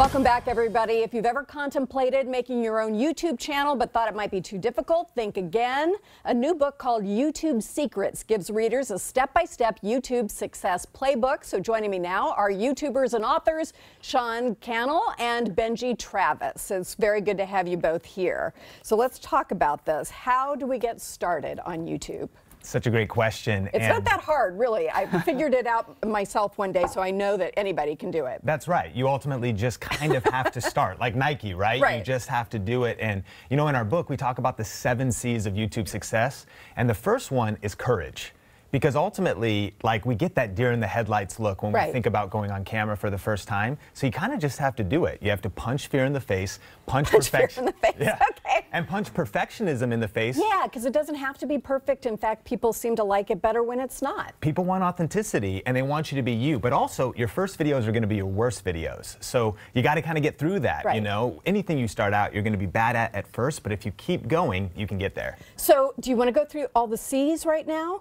Welcome back, everybody. If you've ever contemplated making your own YouTube channel but thought it might be too difficult, think again. A new book called YouTube Secrets gives readers a step-by-step YouTube success playbook. So joining me now are YouTubers and authors Sean Cannell and Benji Travis. It's very good to have you both here. So let's talk about this. How do we get started on YouTube? Such a great question. It's not that hard, really. I figured it out myself one day, so I know that anybody can do it. That's right. You ultimately just kind of have to start, like Nike, right? You just have to do it. And, you know, in our book, we talk about the 7 C's of YouTube success. And the first one is courage. Because ultimately, like, we get that deer in the headlights look when we think about going on camera for the first time. So you kind of just have to do it. You have to punch fear in the face, punch perfection. Fear in the face. Okay. And punch perfectionism in the face. Yeah, because it doesn't have to be perfect. In fact, people seem to like it better when it's not. People want authenticity, and they want you to be you. But also, your first videos are going to be your worst videos. So you got to kind of get through that. You know, anything you start out, you're going to be bad at first. But if you keep going, you can get there. So do you want to go through all the C's right now?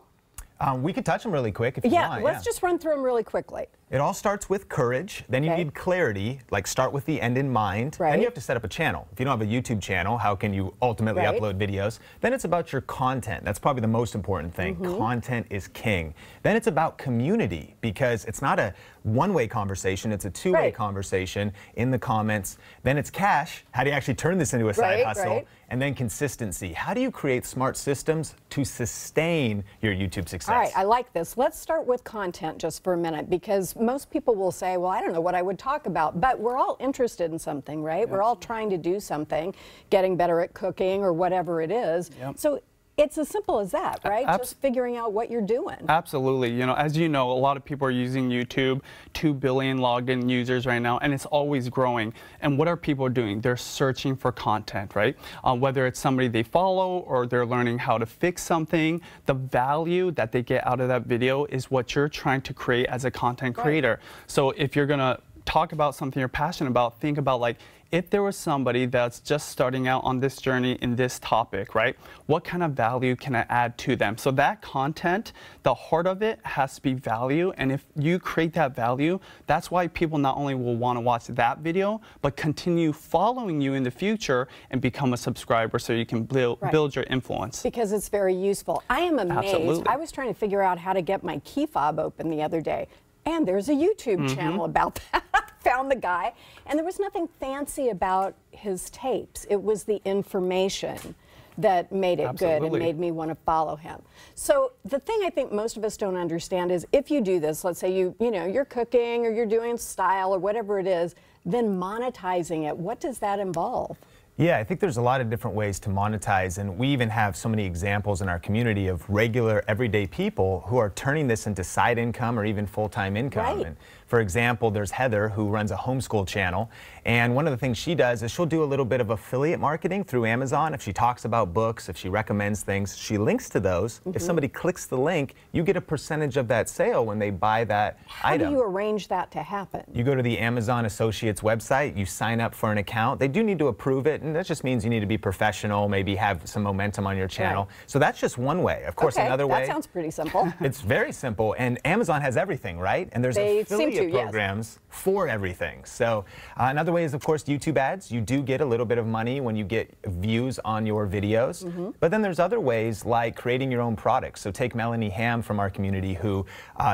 We could touch them really quick if you want. Let's just run through them really quickly. It all starts with courage, then you need clarity, like start with the end in mind. Then you have to set up a channel. If you don't have a YouTube channel, how can you ultimately upload videos? Then it's about your content. That's probably the most important thing. Content is king. Then it's about community, because it's not a one-way conversation, it's a two-way conversation in the comments. Then it's cash. How do you actually turn this into a side hustle? And then consistency. How do you create smart systems to sustain your YouTube success? All right, I like this. Let's start with content just for a minute, because most people will say, well, I don't know what I would talk about, but we're all interested in something, right? We're all trying to do something, getting better at cooking or whatever it is. So it's as simple as that, right? Just figuring out what you're doing. Absolutely. You know, as you know, a lot of people are using YouTube, 2 billion logged in users right now, and it's always growing. And what are people doing? They're searching for content, right? Whether it's somebody they follow or they're learning how to fix something, the value that they get out of that video is what you're trying to create as a content creator. So if you're going to talk about something you're passionate about, think about, like, if there was somebody that's just starting out on this journey in this topic, right? What kind of value can I add to them? So that content, the heart of it has to be value. And if you create that value, that's why people not only will want to watch that video, but continue following you in the future and become a subscriber so you can build your influence. Because it's very useful. I am amazed. I was trying to figure out how to get my key fob open the other day, and there's a YouTube channel about that. Found the guy, and there was nothing fancy about his tapes. It was the information that made it good and made me want to follow him. So the thing I think most of us don't understand is, if you do this, let's say you know, you're cooking or you're doing style or whatever it is, then monetizing it, what does that involve? Yeah, I think there's a lot of different ways to monetize, and we even have so many examples in our community of regular, everyday people who are turning this into side income or even full-time income. And for example, there's Heather, who runs a homeschool channel, and one of the things she does is she'll do a little bit of affiliate marketing through Amazon. If she talks about books, if she recommends things, she links to those. If somebody clicks the link, you get a percentage of that sale when they buy that item. How do you arrange that to happen? You go to the Amazon Associates website, you sign up for an account. They do need to approve it, and that just means you need to be professional, maybe have some momentum on your channel. So that's just one way. Of course, another way. That sounds pretty simple. It's very simple, and Amazon has everything, right? And there's affiliate programs for everything. So another way is, of course, YouTube ads. You do get a little bit of money when you get views on your videos. But then there's other ways, like creating your own products. So take Melanie Ham from our community, who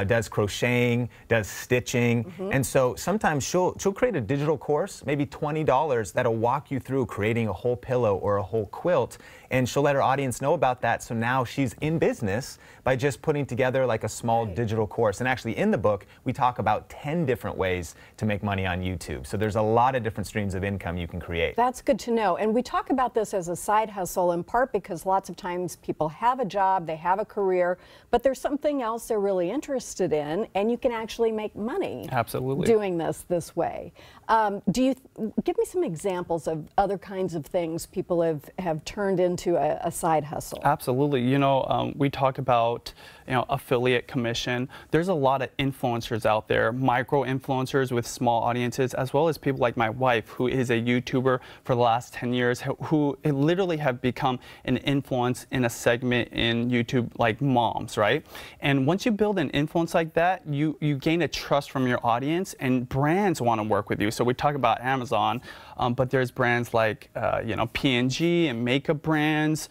does crocheting, does stitching, and so sometimes she'll create a digital course, maybe $20, that'll walk you through creating a whole pillow or a whole quilt, and she'll let her audience know about that. So now she's in business by just putting together like a small digital course. And actually in the book, we talk about 10 different ways to make money on YouTube. So there's a lot of different streams of income you can create. That's good to know. And we talk about this as a side hustle in part because lots of times people have a job, they have a career, but there's something else they're really interested in, and you can actually make money doing this way. Give me some examples of other kinds of things people have turned into into a side hustle. Absolutely. You know, we talk about, you know, affiliate commission. There's a lot of influencers out there, micro influencers with small audiences, as well as people like my wife, who is a YouTuber for the last 10 years, who literally have become an influence in a segment in YouTube, like moms, right? And once you build an influence like that, you gain a trust from your audience, and brands want to work with you. So we talk about Amazon, but there's brands like, you know, P&G and makeup brands,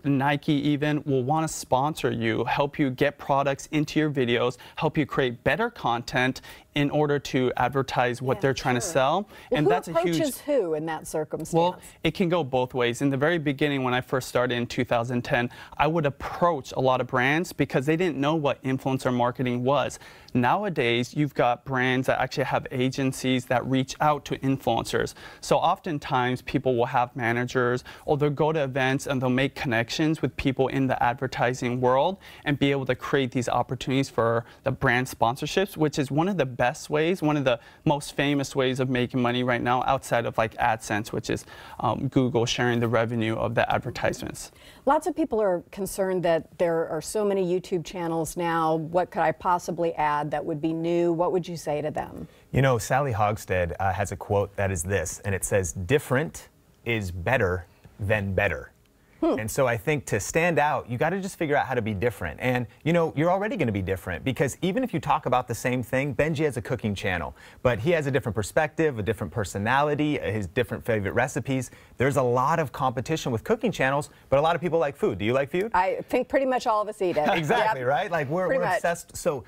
Nike even will want to sponsor you, help you get products into your videos, help you create better content in order to advertise what they're trying to sell. Well, and that's a huge. Who approaches who in that circumstance? Well, it can go both ways. In the very beginning, when I first started in 2010, I would approach a lot of brands because they didn't know what influencer marketing was. Nowadays, you've got brands that actually have agencies that reach out to influencers. So oftentimes, people will have managers, or they'll go to events and they'll make connections with people in the advertising world and be able to create these opportunities for the brand sponsorships, which is one of the best ways, one of the most famous ways of making money right now outside of like AdSense, which is Google sharing the revenue of the advertisements. Lots of people are concerned that there are so many YouTube channels now. What could I possibly add that would be new? What would you say to them? You know, Sally Hogstead has a quote that is this, and it says, "Different is better than better." And so I think to stand out, you got to just figure out how to be different. And, you know, you're already going to be different because even if you talk about the same thing, Benji has a cooking channel, but he has a different perspective, a different personality, his different favorite recipes. There's a lot of competition with cooking channels, but a lot of people like food. Do you like food? I think pretty much all of us eat it. Exactly, right? Like we're obsessed. So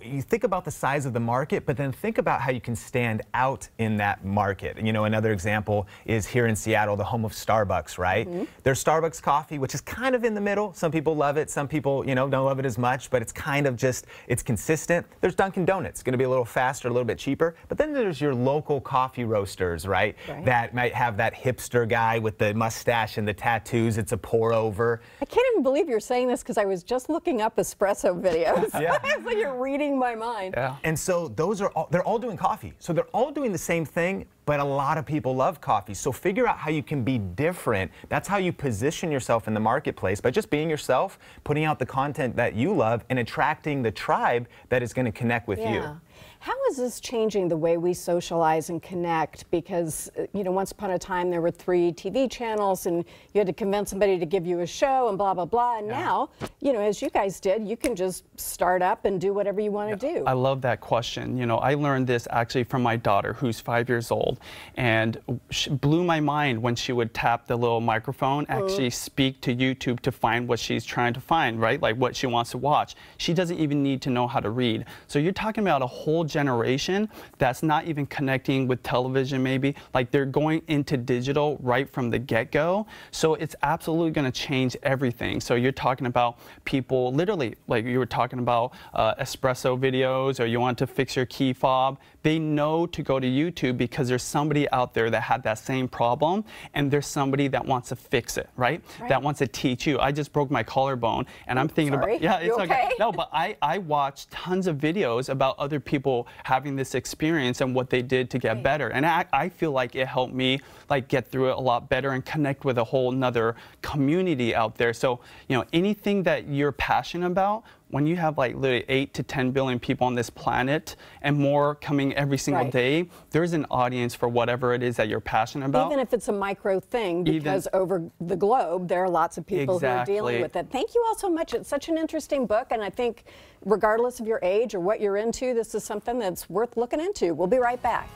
you think about the size of the market, but then think about how you can stand out in that market. You know, another example is here in Seattle, the home of Starbucks, right? There's Starbucks coffee, which is kind of in the middle. Some people love it, some people, you know, don't love it as much, but it's kind of just, it's consistent. There's Dunkin' Donuts, going to be a little faster, a little bit cheaper, but then there's your local coffee roasters, right? That might have that hipster guy with the mustache and the tattoos. It's a pour over. I can't even believe you're saying this because I was just looking up espresso videos. It's like you're reading my mind. And so those are all, they're all doing coffee. So they're all doing the same thing, but a lot of people love coffee. So figure out how you can be different. That's how you position yourself in the marketplace, by just being yourself, putting out the content that you love, and attracting the tribe that is going to connect with you. How is this changing the way we socialize and connect? Because, you know, once upon a time there were 3 TV channels and you had to convince somebody to give you a show and blah, blah, blah. And now, you know, as you guys did, you can just start up and do whatever you want to do. I love that question. You know, I learned this actually from my daughter, who's 5 years old, and she blew my mind when she would tap the little microphone, actually speak to YouTube to find what she's trying to find, right? Like what she wants to watch. She doesn't even need to know how to read. So you're talking about a whole generation that's not even connecting with television maybe, like they're going into digital right from the get-go. So it's absolutely going to change everything. So you're talking about people literally, like you were talking about espresso videos, or you want to fix your key fob. They know to go to YouTube because there's somebody out there that had that same problem, and there's somebody that wants to fix it, right? That wants to teach you. I just broke my collarbone, and I'm thinking about, it's okay. No, but I watched tons of videos about other people having this experience and what they did to get better. And I feel like it helped me like get through it a lot better and connect with a whole nother community out there. So, you know, anything that you're passionate about, when you have like literally 8 to 10 billion people on this planet and more coming every single day, there's an audience for whatever it is that you're passionate about. Even if it's a micro thing, because over the globe, there are lots of people who are dealing with it. Thank you all so much. It's such an interesting book, and I think regardless of your age or what you're into, this is something that's worth looking into. We'll be right back.